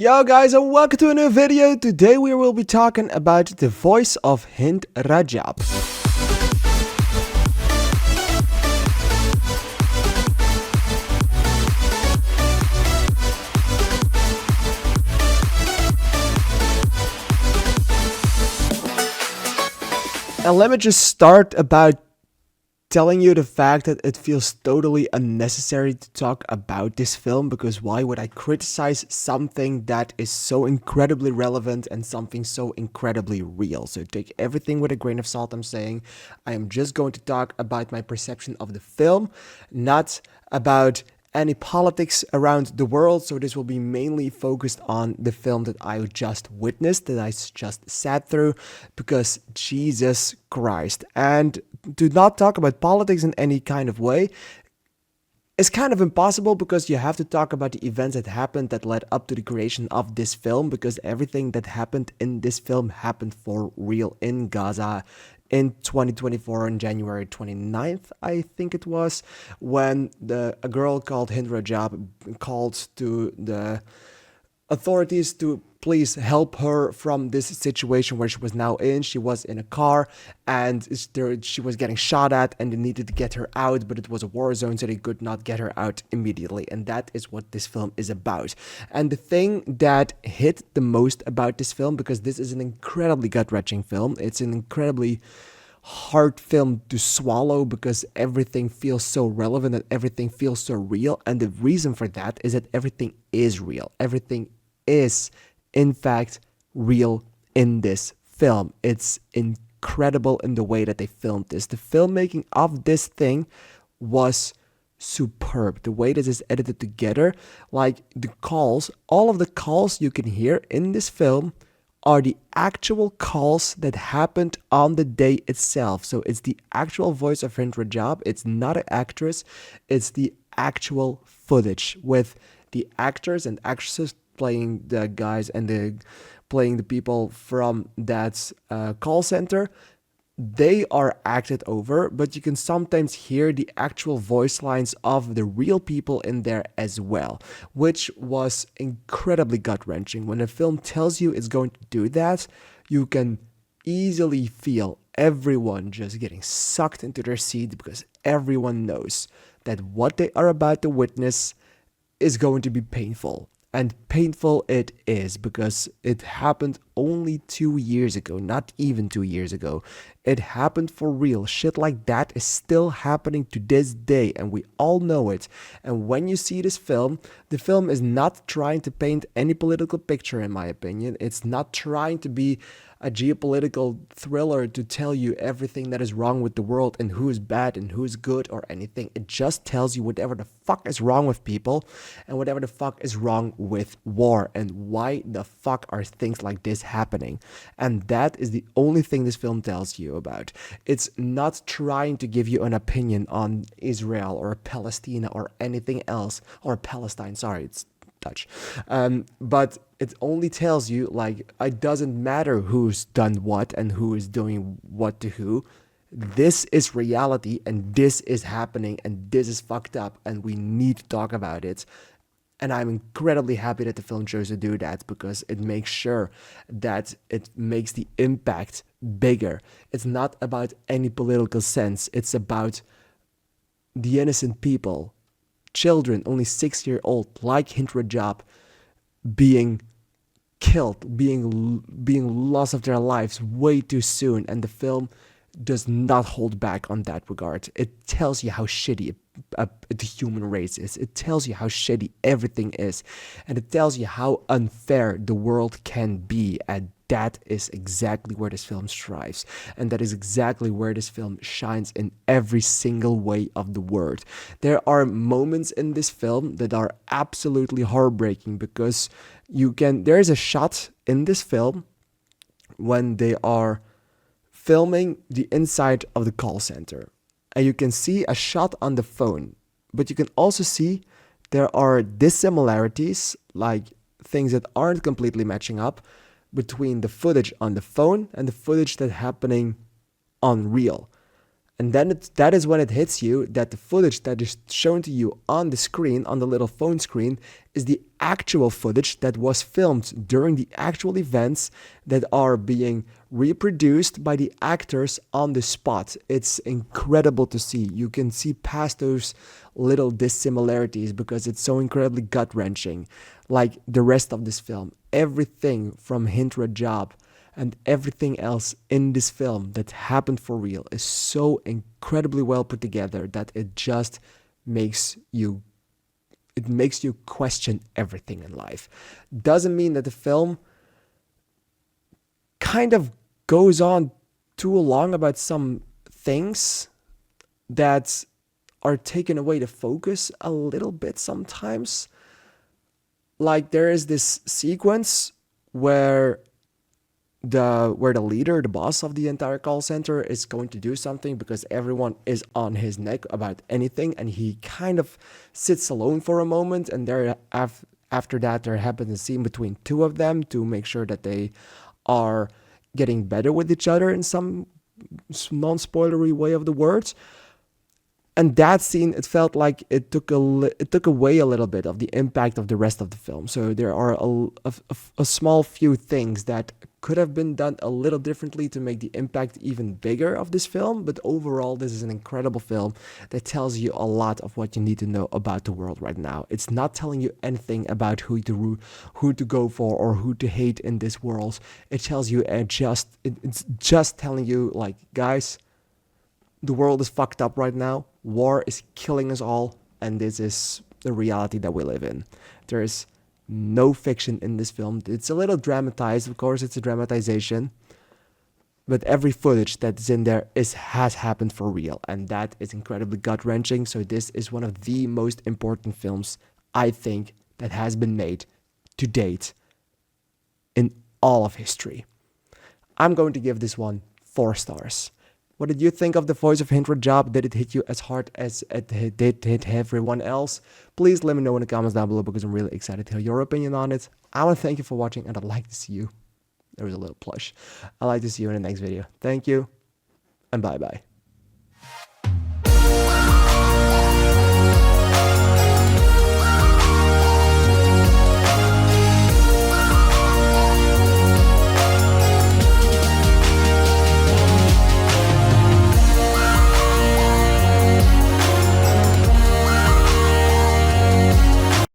Yo guys, and welcome to a new video. Today we will be talking about the voice of Hind Rajab. And let me just start about telling you the fact that it feels totally unnecessary to talk about this film, because why would I criticize something that is so incredibly relevant and something so incredibly real? So take everything with a grain of salt. I'm saying I am just going to talk about my perception of the film, not about any politics around the world. So this will be mainly focused on the film that I just witnessed, that I just sat through, because Jesus Christ. And to not talk about politics in any kind of way is kind of impossible, because you have to talk about the events that happened that led up to the creation of this film, because everything that happened in this film happened for real in Gaza in 2024 on January 29th, I think it was, when a girl called Hind Rajab called to the authorities to please help her from this situation where she was now in. She was in a car and she was getting shot at, and they needed to get her out, but it was a war zone, so they could not get her out immediately. And that is what this film is about. And the thing that hit the most about this film, because this is an incredibly gut-wrenching film, it's an incredibly hard film to swallow, because everything feels so relevant and everything feels so real. And the reason for that is that everything is real. Everything is, in fact, real in this film. It's incredible in the way that they filmed this. The filmmaking of this thing was superb. The way this is edited together, like the calls, all of the calls you can hear in this film are the actual calls that happened on the day itself. So it's the actual voice of Hind Rajab. It's not an actress. It's the actual footage with the actors and actresses playing the guys and playing the people from that call center. They are acted over, but you can sometimes hear the actual voice lines of the real people in there as well, which was incredibly gut-wrenching. When a film tells you it's going to do that, you can easily feel everyone just getting sucked into their seat, because everyone knows that what they are about to witness is going to be painful. And painful it is, because it happened only 2 years ago, not even 2 years ago. It happened for real. Shit like that is still happening to this day, and we all know it. And when you see this film, the film is not trying to paint any political picture, in my opinion. It's not trying to be a geopolitical thriller to tell you everything that is wrong with the world and who is bad and who is good or anything. It just tells you whatever the fuck is wrong with people and whatever the fuck is wrong with war, and why the fuck are things like this happening. And that is the only thing this film tells you about. It's not trying to give you an opinion on Israel or Palestine or anything else, or Palestine, sorry, it's Dutch. But it only tells you, like, it doesn't matter who's done what and who is doing what to who. This is reality, and this is happening, and this is fucked up, and we need to talk about it. And I'm incredibly happy that the film chose to do that, because it makes sure that it makes the impact bigger. It's not about any political sense. It's about the innocent people, children, only 6-year-old, like Hind Rajab, being killed, being lost of their lives way too soon. And the film does not hold back on that regard. It tells you how shitty the human race is. It tells you how shitty everything is. And it tells you how unfair the world can be. And that is exactly where this film strives. And that is exactly where this film shines in every single way of the word. There are moments in this film that are absolutely heartbreaking, because there is a shot in this film when they are filming the inside of the call center, and you can see a shot on the phone, but you can also see there are dissimilarities, like things that aren't completely matching up between the footage on the phone and the footage that's happening on real. And then that is when it hits you that the footage that is shown to you on the screen, on the little phone screen, is the actual footage that was filmed during the actual events that are being reproduced by the actors on the spot. It's incredible to see. You can see past those little dissimilarities because it's so incredibly gut-wrenching. Like the rest of this film, everything from Hind Rajab and everything else in this film that happened for real is so incredibly well put together that it just makes you question everything in life. Doesn't mean that the film kind of goes on too long about some things that are taking away the focus a little bit sometimes. Like there is this sequence where the leader, the boss of the entire call center, is going to do something because everyone is on his neck about anything, and he kind of sits alone for a moment, and after that there happens a scene between two of them to make sure that they are getting better with each other in some non-spoilery way of the words. And that scene, it felt like it took away a little bit of the impact of the rest of the film. So there are a small few things that could have been done a little differently to make the impact even bigger of this film. But overall, this is an incredible film that tells you a lot of what you need to know about the world right now. It's not telling you anything about who to go for or who to hate in this world. It tells you it's just telling you, like, guys, the world is fucked up right now. War is killing us all, and this is the reality that we live in. There is no fiction in this film. It's a little dramatized, of course, it's a dramatization, but every footage that's in there has happened for real, and that is incredibly gut-wrenching. So this is one of the most important films, I think, that has been made to date in all of history. I'm going to give this one 4 stars. What did you think of the voice of Hind Rajab? Did it hit you as hard as it did hit everyone else? Please let me know in the comments down below because I'm really excited to hear your opinion on it. I want to thank you for watching, and I'd like to see you. There was a little plush. I'd like to see you in the next video. Thank you, and bye-bye.